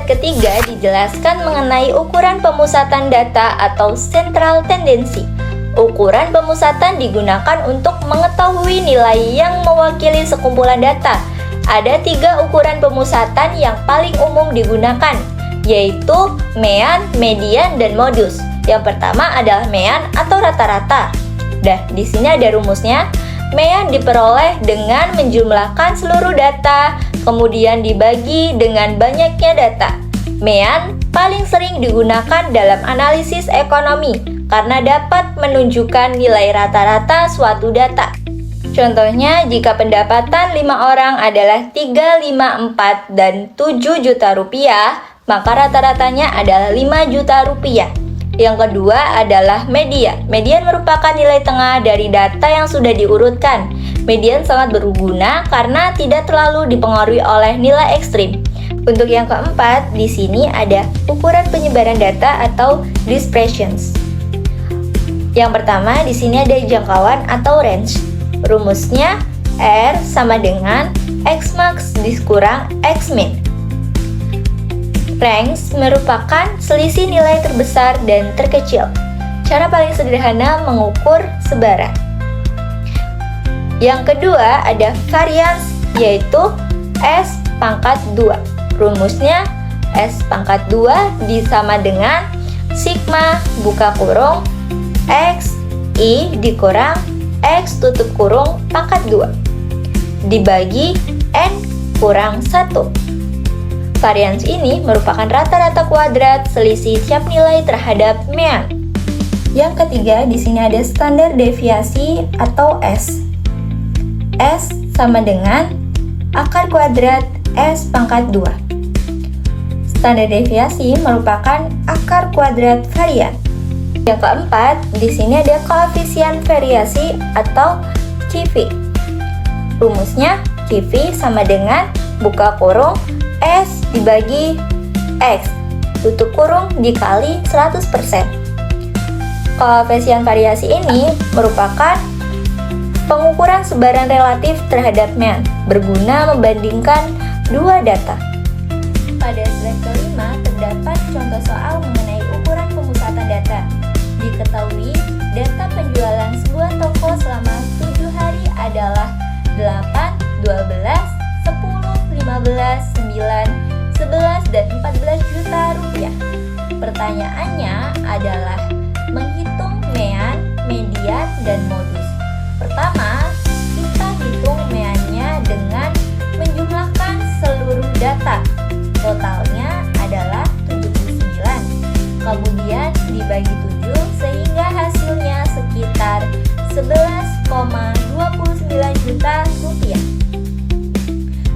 ketiga dijelaskan mengenai ukuran pemusatan data atau central tendency. Ukuran pemusatan digunakan untuk mengetahui nilai yang mewakili sekumpulan data. Ada 3 ukuran pemusatan yang paling umum digunakan, yaitu mean, median, dan modus. Yang pertama adalah mean atau rata-rata. Di sini ada rumusnya. Mean diperoleh dengan menjumlahkan seluruh data, kemudian dibagi dengan banyaknya data. Mean paling sering digunakan dalam analisis ekonomi karena dapat menunjukkan nilai rata-rata suatu data. Contohnya, jika pendapatan 5 orang adalah 3, 5, 4, dan 7 juta rupiah, maka rata-ratanya adalah 5 juta rupiah. Yang kedua adalah median. Median merupakan nilai tengah dari data yang sudah diurutkan. Median sangat berguna karena tidak terlalu dipengaruhi oleh nilai ekstrim. Untuk yang keempat, di sini ada ukuran penyebaran data atau dispersions. Yang pertama, di sini ada jangkauan atau range. Rumusnya R sama dengan X max dikurang X min. Range merupakan selisih nilai terbesar dan terkecil. Cara paling sederhana mengukur sebaran. Yang kedua ada variance, yaitu S pangkat 2. Rumusnya S pangkat 2 disama dengan sigma buka kurung X I dikurang X tutup kurung pangkat 2 dibagi N kurang 1. Varians ini merupakan rata-rata kuadrat selisih tiap nilai terhadap mean. Yang ketiga, di sini ada standar deviasi atau S. S sama dengan akar kuadrat S pangkat 2. Standar deviasi merupakan akar kuadrat varian. Yang keempat, di sini ada koefisien variasi atau CV. Rumusnya CV sama dengan buka kurung S dibagi X tutup kurung dikali 100%. Koefisien variasi ini merupakan pengukuran sebaran relatif terhadap mean, berguna membandingkan 2 data. Pada slide kelima terdapat contoh soal mengenai ukuran pemusatan data. Diketahui data penjualan sebuah toko selama 7 hari adalah 8, 12, 10, 15, 9, 11, dan 14 juta rupiah. Pertanyaannya adalah menghitung mean, median, dan modus. Pertama, kita hitung meannya dengan menjumlahkan seluruh data. Totalnya adalah 79. Kemudian dibagi 7 sehingga hasilnya sekitar 11,29 juta rupiah.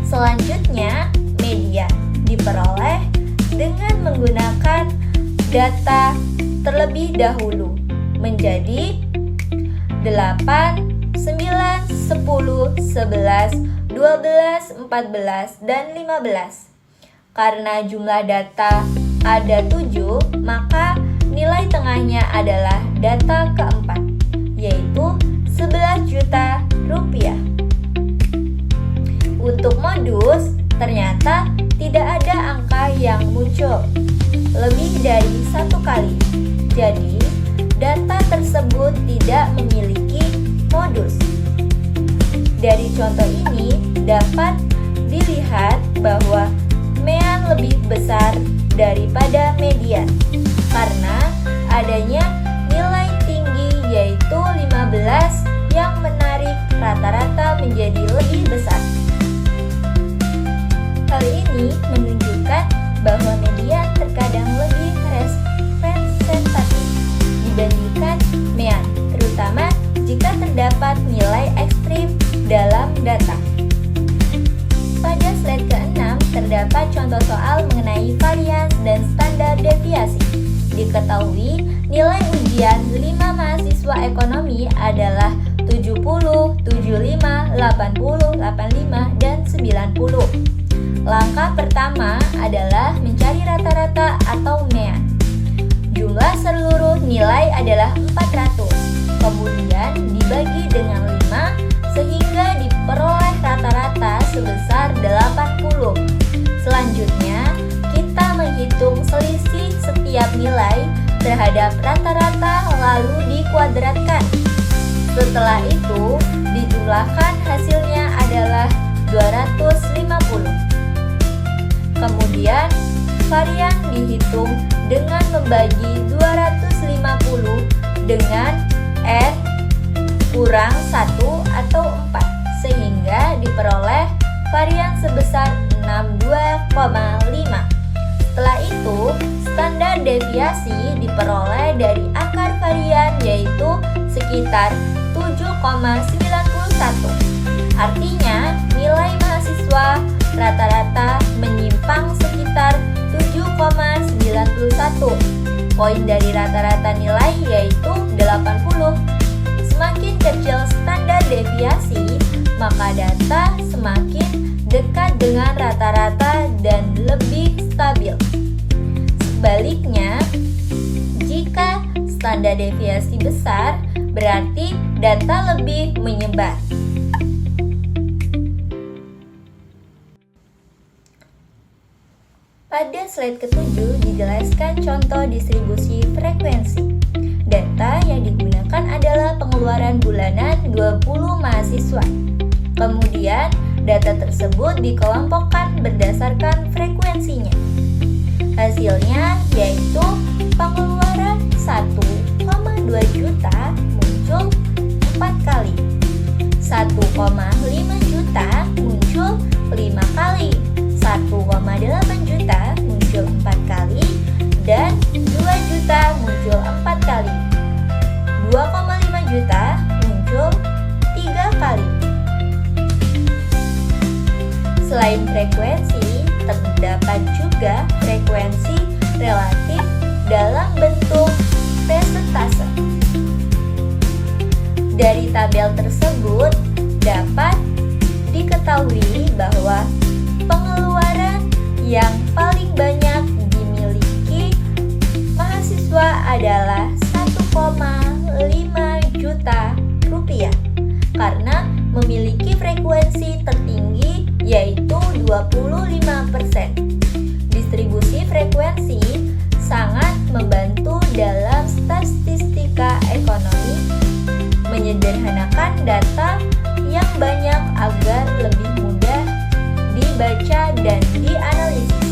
Selanjutnya, median diperoleh dengan menggunakan data terlebih dahulu menjadi 8, 9, 10, 11, 12, 14, dan 15. Karena jumlah data ada 7, maka nilai tengahnya adalah data keempat, yaitu 11 juta rupiah. Untuk modus, ternyata tidak ada angka yang muncul lebih dari 1 kali. Jadi, data tersebut tidak memiliki modus. Dari contoh ini dapat dilihat bahwa mean lebih besar daripada median karena adanya nilai tinggi yaitu 15 yang menarik rata-rata menjadi lebih besar. Hal ini menunjukkan bahwa median terkadang lebih representatif dibandingkan mean, terutama jika terdapat nilai ekstrim dalam data. Pada slide ke-6 terdapat contoh soal mengenai varians dan standar deviasi. Diketahui nilai ujian 5 mahasiswa ekonomi adalah 70, 75, 80, 85, dan 90. Langkah pertama adalah mencari rata-rata atau mean. Jumlah seluruh nilai adalah 400. Kemudian dibagi dengan 5 sehingga diperoleh rata-rata sebesar 80. Selanjutnya, kita setiap nilai terhadap rata-rata lalu dikuadratkan. Setelah itu, dijumlahkan hasilnya adalah 250. Kemudian, varian dihitung dengan membagi 250 dengan N kurang 1 atau 4, sehingga diperoleh varian sebesar 62,5. Setelah itu, standar deviasi diperoleh dari akar varian yaitu sekitar 7,91. Artinya, nilai mahasiswa rata-rata menyimpang sekitar 7,91. Poin dari rata-rata nilai yaitu 80. Semakin kecil standar deviasi, maka data semakin dekat dengan rata-rata dan lebih stabil. Sebaliknya, jika standar deviasi besar, berarti data lebih menyebar. Pada slide ke-7 dijelaskan contoh distribusi frekuensi. Data yang digunakan adalah pengeluaran bulanan 20 mahasiswa. Kemudian, data tersebut dikelompokkan berdasarkan frekuensinya. Hasilnya yaitu pengeluaran 1,2 juta muncul 4 kali, 1,5 juta muncul 5 kali, 1,8 juta muncul 4 kali, dan 2 juta muncul 4 kali. 2,5 juta muncul 3 kali. Selain frekuensi, terdapat juga frekuensi relatif dalam bentuk persentase. Dari tabel tersebut dapat diketahui bahwa pengeluaran yang paling banyak dimiliki mahasiswa adalah 1,5 juta rupiah karena memiliki frekuensi tertinggi yaitu 25%. Distribusi frekuensi sangat membantu dalam statistika ekonomi, menyederhanakan data yang banyak agar lebih mudah dibaca dan dianalisis.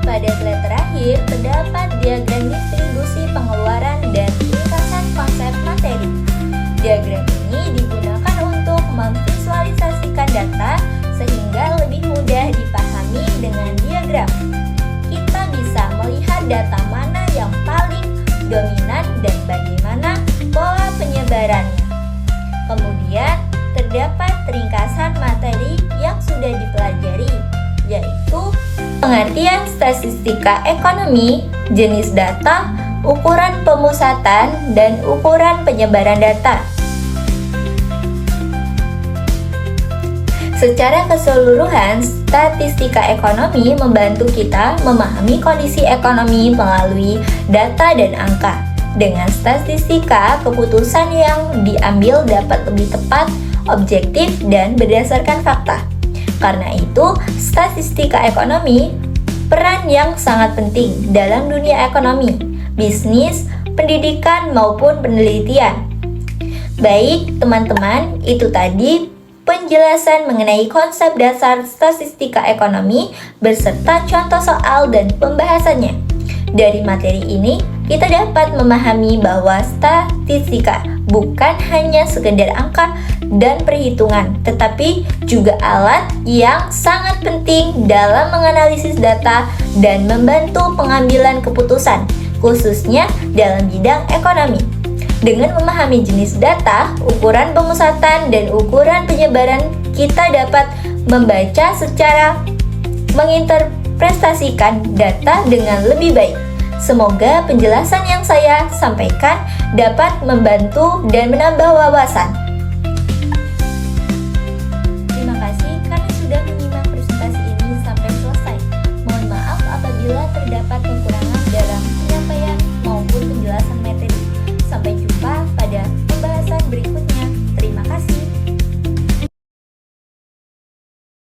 Pada slide terakhir terdapat diagram distribusi pengeluaran dan ringkasan konsep materi. Diagram ini digunakan untuk memvisualisasikan data sehingga lebih mudah dipahami dengan diagram. Kita bisa melihat data mana yang paling dominan dan bagaimana pola penyebarannya. Kemudian terdapat ringkasan materi yang sudah dipelajari, yaitu pengertian statistika ekonomi, jenis data, ukuran pemusatan, dan ukuran penyebaran data. Secara keseluruhan, statistika ekonomi membantu kita memahami kondisi ekonomi melalui data dan angka. Dengan statistika, keputusan yang diambil dapat lebih tepat, objektif, dan berdasarkan fakta. Karena itu, statistika ekonomi peran yang sangat penting dalam dunia ekonomi, bisnis, pendidikan, maupun penelitian. Baik, teman-teman, itu tadi penjelasan mengenai konsep dasar statistika ekonomi beserta contoh soal dan pembahasannya. Dari materi ini, kita dapat memahami bahwa statistika bukan hanya sekedar angka dan perhitungan, tetapi juga alat yang sangat penting dalam menganalisis data dan membantu pengambilan keputusan, khususnya dalam bidang ekonomi. Dengan memahami jenis data, ukuran pemusatan, dan ukuran penyebaran, kita dapat membaca secara menginterpretasikan data dengan lebih baik. Semoga penjelasan yang saya sampaikan dapat membantu dan menambah wawasan.